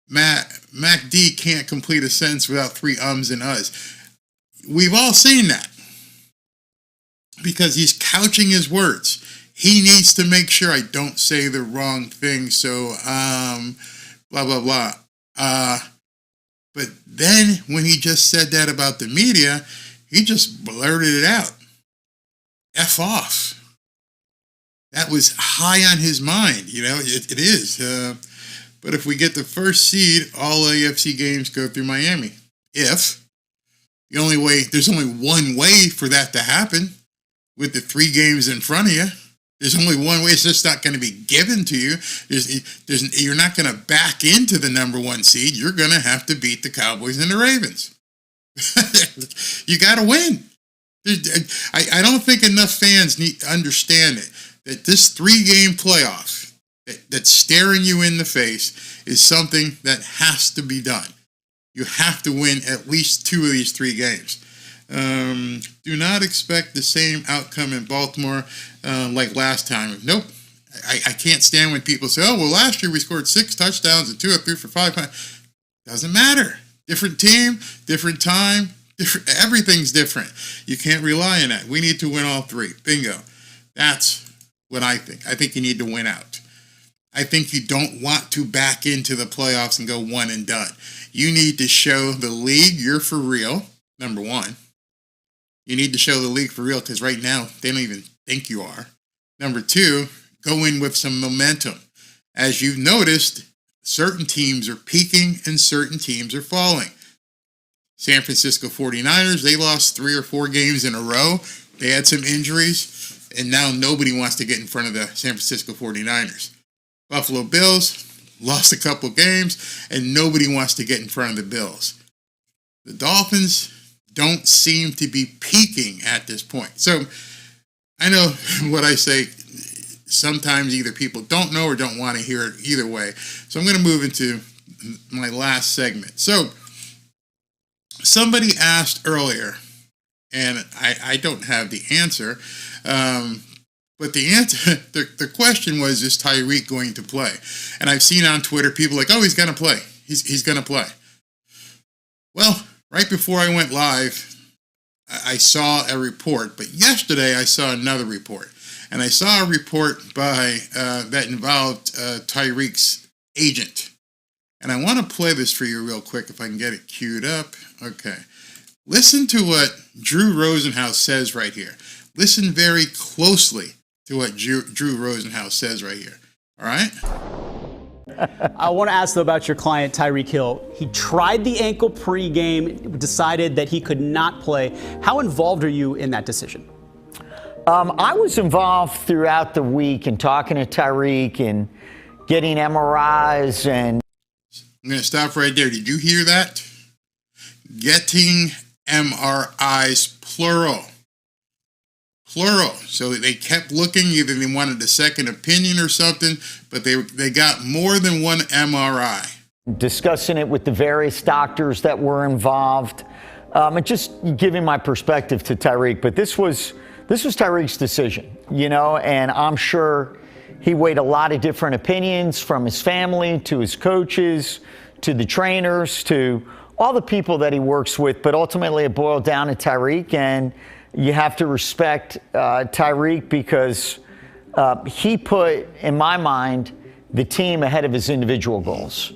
Mac D can't complete a sentence without 3 ums and uhs. We've all seen that, because he's couching his words. He needs to make sure I don't say the wrong thing. So, blah, blah, blah. But then when he just said that about the media, he just blurted it out. F off. That was high on his mind. It is. But if we get the first seed, all AFC games go through Miami. There's only one way for that to happen with the 3 games in front of you. There's only one way. It's just not going to be given to you. You're not going to back into the number 1 seed. You're going to have to beat the Cowboys and the Ravens. You got to win. I don't think enough fans understand it, that this 3-game playoff that's staring you in the face is something that has to be done. You have to win at least 2 of these 3 games. Do not expect the same outcome in Baltimore like last time. Nope. I can't stand when people say, oh, well, last year we scored 6 touchdowns and 2 or 3 for 5. Doesn't matter. Different team, different time, everything's different. You can't rely on that. We need to win all 3. Bingo. That's what I think. I think you need to win out. I think you don't want to back into the playoffs and go one and done. You need to show the league you're for real, number one. You need to show the league for real because right now they don't even think you are. Number 2, go in with some momentum. As you've noticed, certain teams are peaking and certain teams are falling. San Francisco 49ers, they lost 3 or 4 games in a row. They had some injuries, and now nobody wants to get in front of the San Francisco 49ers. Buffalo Bills lost a couple games, and nobody wants to get in front of the Bills. The Dolphins don't seem to be peaking at this point. So I know what I say. Sometimes either people don't know or don't want to hear it either way. So I'm going to move into my last segment. So somebody asked earlier, and I don't have the answer, but the answer, the question was, is Tyreek going to play? And I've seen on Twitter people like, oh, he's going to play. He's going to play. Well, right before I went live, I saw a report, but yesterday I saw another report. And I saw a report by that involved Tyreek's agent. And I want to play this for you real quick if I can get it queued up. Okay. Listen to what Drew Rosenhaus says right here. Listen very closely to what Drew Rosenhaus says right here. All right? I want to ask, though, about your client, Tyreek Hill. He tried the ankle pregame, decided that he could not play. How involved are you in that decision? I was involved throughout the week in talking to Tyreek and getting MRIs and... I'm going to stop right there. Did you hear that? Getting MRIs, plural. Plural. So they kept looking. Either they wanted a second opinion or something, but they got more than one MRI. Discussing it with the various doctors that were involved. And just giving my perspective to Tyreek. But this was Tyreek's decision, and I'm sure he weighed a lot of different opinions from his family to his coaches to the trainers to all the people that he works with. But ultimately, it boiled down to Tyreek, and you have to respect Tyreek because he put, in my mind, the team ahead of his individual goals.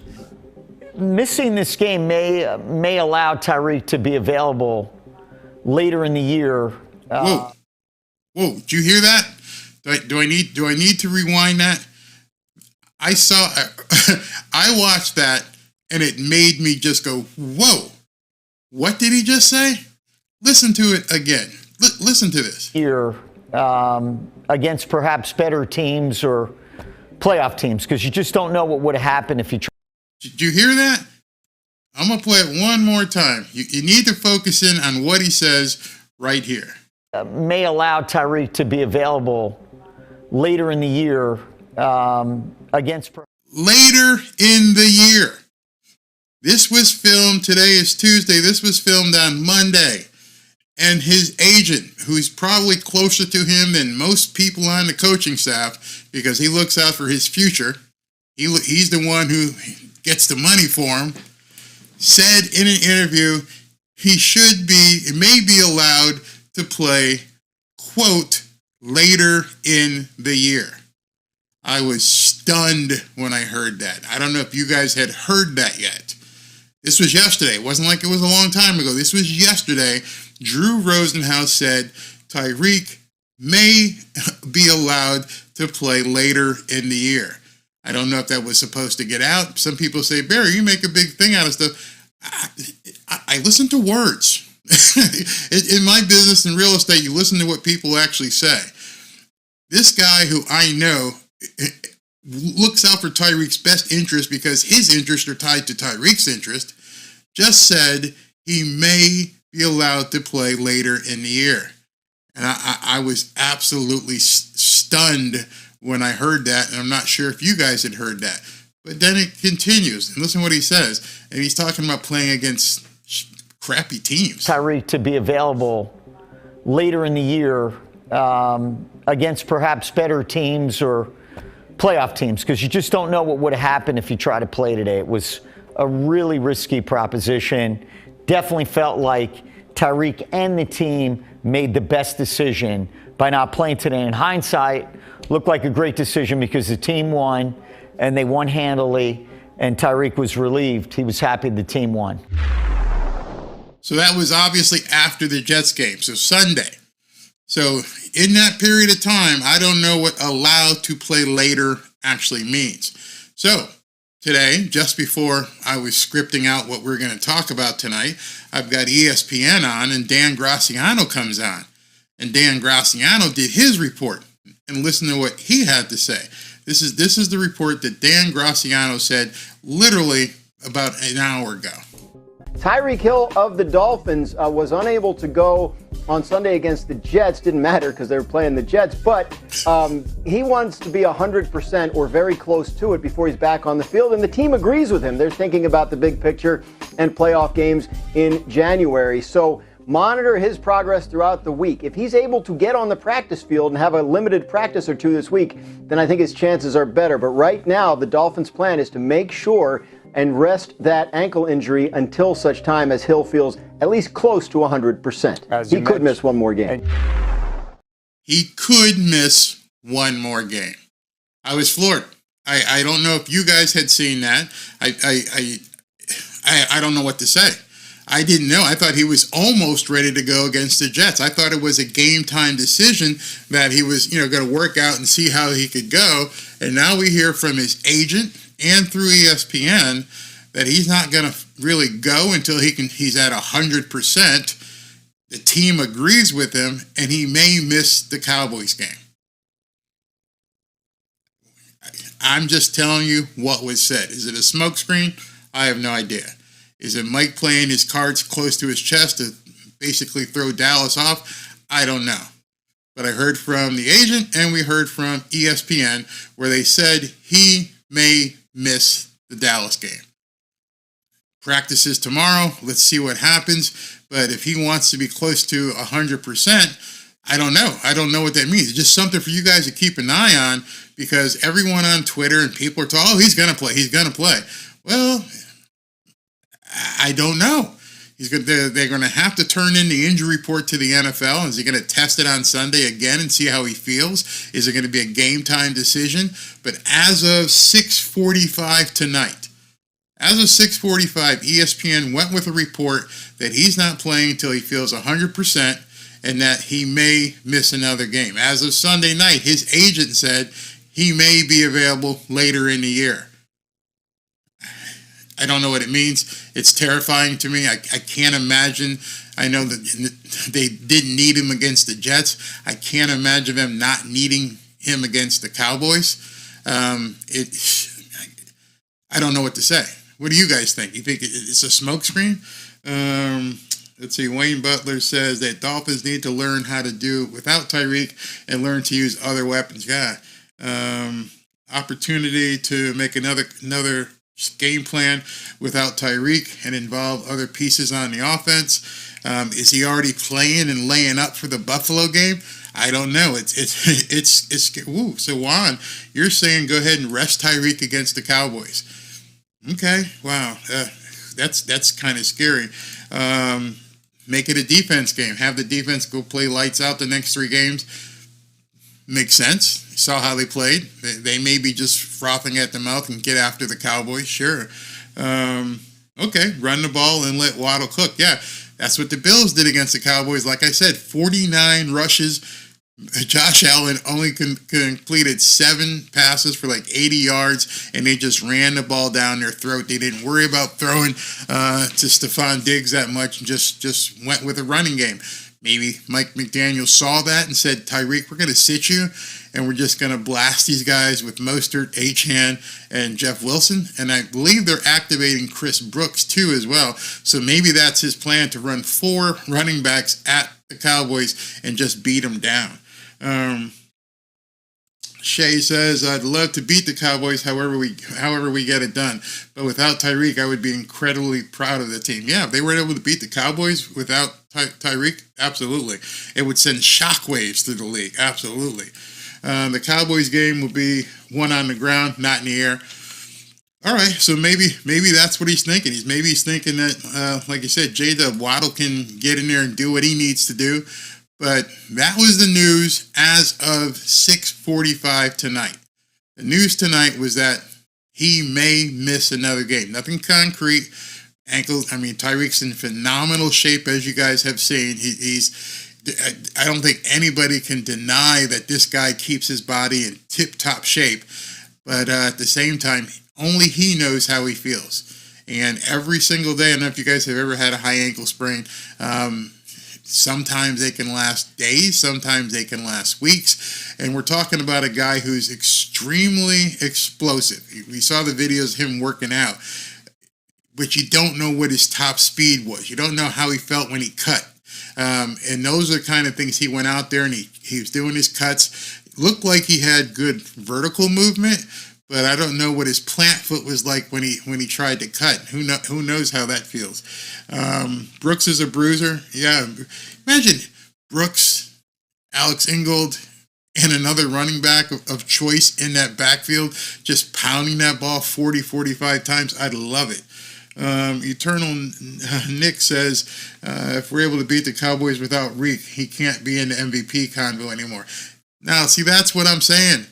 Missing this game may allow Tyreek to be available later in the year. Whoa, did you hear that? Do I need to rewind that? I watched that and it made me just go, whoa, what did he just say? Listen to it again. Listen to this. Here, against perhaps better teams or playoff teams, because you just don't know what would have happened if you tried. Did you hear that? I'm going to play it one more time. You need to focus in on what he says right here. May allow Tyreek to be available later in the year against... Later in the year. This was filmed, today is Tuesday, this was filmed on Monday. And his agent, who's probably closer to him than most people on the coaching staff, because he looks out for his future, he's the one who gets the money for him, said in an interview he may be allowed to play, quote, later in the year. I was stunned when I heard that. I don't know if you guys had heard that yet. This was yesterday. It wasn't like it was a long time ago. This was yesterday. Drew Rosenhaus said Tyreek may be allowed to play later in the year. I don't know if that was supposed to get out. Some people say, Barry, you make a big thing out of stuff. I listen to words. In my business in real estate, you listen to what people actually say. This guy who I know looks out for Tyreek's best interest because his interests are tied to Tyreek's interest, just said he may be allowed to play later in the year. And I was absolutely stunned when I heard that, and I'm not sure if you guys had heard that. But then it continues, and listen to what he says. And he's talking about playing against crappy teams. Tyreek to be available later in the year against perhaps better teams or playoff teams, because you just don't know what would have happened if you try to play today. It was a really risky proposition. Definitely felt like Tyreek and the team made the best decision by not playing today. In hindsight, looked like a great decision because the team won, and they won handily, and Tyreek was relieved. He was happy the team won. So that was obviously after the Jets game, so Sunday. So in that period of time, I don't know what allowed to play later actually means. So today, just before I was scripting out what we're going to talk about tonight, I've got ESPN on, and Dan Graziano comes on. And Dan Graziano did his report, and listen to what he had to say. This is the report that Dan Graziano said literally about an hour ago. Tyreek Hill of the Dolphins was unable to go on Sunday against the Jets. Didn't matter because they were playing the Jets, but he wants to be 100% or very close to it before he's back on the field, and the team agrees with him. They're thinking about the big picture and playoff games in January. So monitor his progress throughout the week. If he's able to get on the practice field and have a limited practice or two this week, then I think his chances are better. But right now, the Dolphins' plan is to make sure and rest that ankle injury until such time as Hill feels at least close to 100%. He could miss one more game. He could miss one more game. I was floored. I don't know if you guys had seen that. I don't know what to say. I didn't know. I thought he was almost ready to go against the Jets. I thought it was a game time decision that he was, going to work out and see how he could go. And now we hear from his agent and through ESPN that he's not going to really go until he's at 100%. The team agrees with him, and he may miss the Cowboys game. I'm just telling you what was said. Is it a smokescreen? I have no idea. Is it Mike playing his cards close to his chest to basically throw Dallas off? I don't know. But I heard from the agent and we heard from ESPN where they said he may miss the Dallas game. Practices tomorrow. Let's see what happens. But if he wants to be close to 100%, I don't know. I don't know what that means. It's just something for you guys to keep an eye on because everyone on Twitter and people are talking, oh, he's going to play. He's going to play. Well, I don't know. They're going to have to turn in the injury report to the NFL. Is he going to test it on Sunday again and see how he feels? Is it going to be a game time decision? But as of 6:45 tonight, ESPN went with a report that he's not playing until he feels 100% and that he may miss another game. As of Sunday night, his agent said he may be available later in the year. I don't know what it means. It's terrifying to me. I can't imagine. I know that they didn't need him against the Jets. I can't imagine them not needing him against the Cowboys. I don't know what to say. What do you guys think? You think it's a smokescreen? Let's see. Wayne Butler says that Dolphins need to learn how to do without Tyreek and learn to use other weapons. Yeah. Opportunity to make another game plan without Tyreek and involve other pieces on the offense. Is he already playing and laying up for the Buffalo game? I don't know. It's woo. So Juan, you're saying go ahead and rest Tyreek against the Cowboys. Okay. Wow. That's kind of scary. Make it a defense game. Have the defense go play lights out the next 3 games. Makes sense. You saw how they played. They may be just frothing at the mouth and get after the Cowboys. Sure. Okay, run the ball and let Waddle cook. Yeah, that's what the Bills did against the Cowboys. Like I said, 49 rushes. Josh Allen only completed 7 passes for like 80 yards, and they just ran the ball down their throat. They didn't worry about throwing to Stephon Diggs that much and just went with a running game. Maybe Mike McDaniel saw that and said, Tyreek, we're going to sit you, and we're just going to blast these guys with Mostert, Achane, and Jeff Wilson. And I believe they're activating Chris Brooks, too, as well. So maybe that's his plan, to run 4 running backs at the Cowboys and just beat them down. Shay says, I'd love to beat the Cowboys however we get it done. But without Tyreek, I would be incredibly proud of the team. Yeah, if they were able to beat the Cowboys without Tyreek, absolutely. It would send shockwaves through the league. Absolutely. The Cowboys game will be one on the ground, not in the air. All right, so maybe that's what he's thinking. He's thinking that, like you said, J-Dub Waddle can get in there and do what he needs to do. But that was the news as of 6:45 tonight. The news tonight was that he may miss another game. Nothing concrete. Tyreek's in phenomenal shape, as you guys have seen. I don't think anybody can deny that this guy keeps his body in tip-top shape. But at the same time, only he knows how he feels. And every single day, I don't know if you guys have ever had a high ankle sprain. Sometimes they can last days, sometimes they can last weeks. And we're talking about a guy who's extremely explosive. We saw the videos of him working out, but you don't know what his top speed was. You don't know how he felt when he cut. And those are the kind of things he went out there and he was doing his cuts. Looked like he had good vertical movement, but I don't know what his plant foot was like when he tried to cut. Who knows how that feels? Brooks is a bruiser. Yeah, imagine Brooks, Alex Ingold, and another running back of choice in that backfield, just pounding that ball 40, 45 times. I'd love it. Eternal Nick says, if we're able to beat the Cowboys without Reek, he can't be in the MVP convo anymore. Now, see, that's what I'm saying.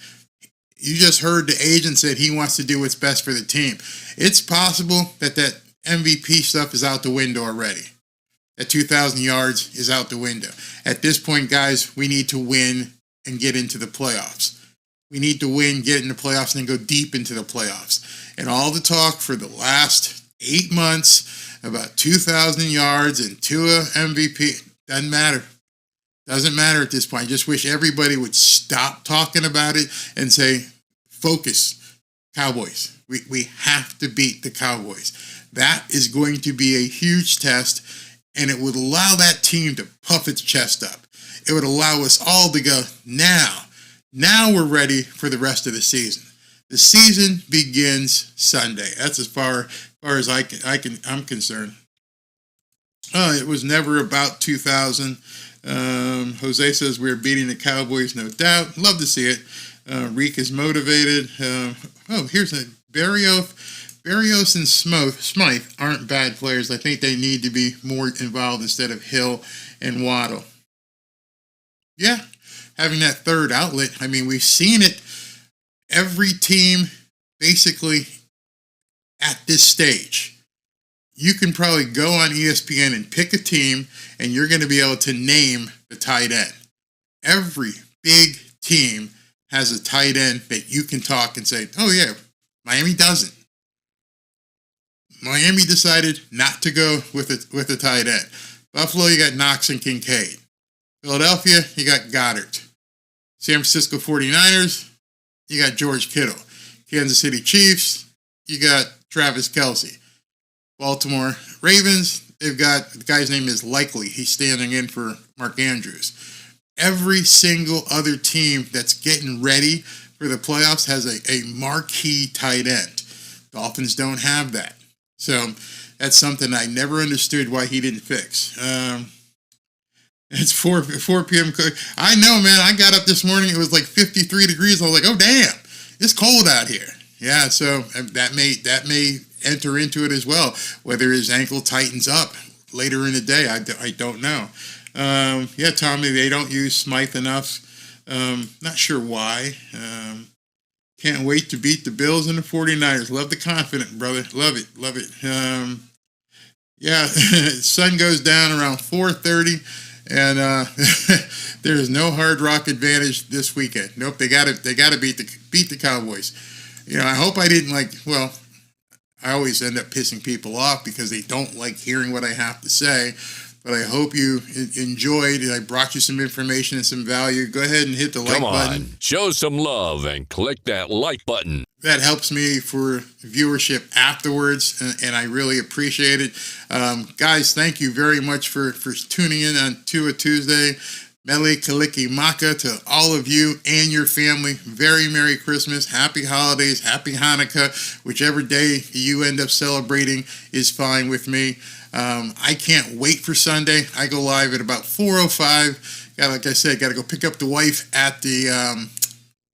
You just heard the agent said he wants to do what's best for the team. It's possible that MVP stuff is out the window already. That 2,000 yards is out the window. At this point, guys, we need to win and get into the playoffs. We need to win, get in the playoffs, and then go deep into the playoffs. And all the talk for the last 8 months about 2,000 yards and Tua MVP, doesn't matter. Doesn't matter at this point. I just wish everybody would stop talking about it and say, focus, Cowboys. We have to beat the Cowboys. That is going to be a huge test, and it would allow that team to puff its chest up. It would allow us all to go, now we're ready for the rest of the season. The season begins Sunday. That's as far as I'm concerned. It was never about 2,000. Jose says we're beating the Cowboys, no doubt. Love to see it. Reek is motivated. Here's a Barrios and Smythe aren't bad players. I think they need to be more involved instead of Hill and Waddle. Yeah, having that third outlet. I mean, we've seen it. Every team, basically, at this stage, you can probably go on ESPN and pick a team, and you're going to be able to name the tight end. Every big team has a tight end that you can talk and say, oh, yeah, Miami doesn't. Miami decided not to go with a tight end. Buffalo, you got Knox and Kincaid. Philadelphia, you got Goddard. San Francisco 49ers, you got George Kittle. Kansas City Chiefs, you got Travis Kelce. Baltimore Ravens, they've got, the guy's name is Likely. He's standing in for Mark Andrews. Every single other team that's getting ready for the playoffs has a marquee tight end. Dolphins don't have that. So that's something I never understood why he didn't fix. It's 4 p.m. I know, man. I got up this morning. It was like 53 degrees. I was like, oh, damn. It's cold out here. Yeah, so that may enter into it as well. Whether his ankle tightens up later in the day, I don't know. Yeah, Tommy, they don't use Smythe enough. Not sure why. Can't wait to beat the Bills and the 49ers. Love the confident, brother. Love it. Love it. Yeah, sun goes down around 4:30, and there's no Hard Rock advantage this weekend. Nope, they gotta beat the Cowboys. You know, I hope I didn't I always end up pissing people off because they don't like hearing what I have to say. But I hope you enjoyed. I brought you some information and some value. Go ahead and hit the like button. Show some love and click that like button. That helps me for viewership afterwards, and I really appreciate it. Guys, thank you very much for tuning in on Tua Tuesday. Mele Kaliki Maka to all of you and your family. Very Merry Christmas, Happy Holidays, Happy Hanukkah. Whichever day you end up celebrating is fine with me. I can't wait for Sunday. I go live at about 4:05. Like I said, got to go pick up the wife at the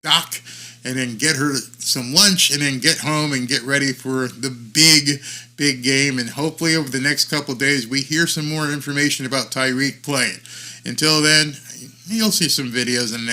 dock and then get her some lunch and then get home and get ready for the big game. And hopefully over the next couple of days, we hear some more information about Tyreek playing. Until then, you'll see some videos in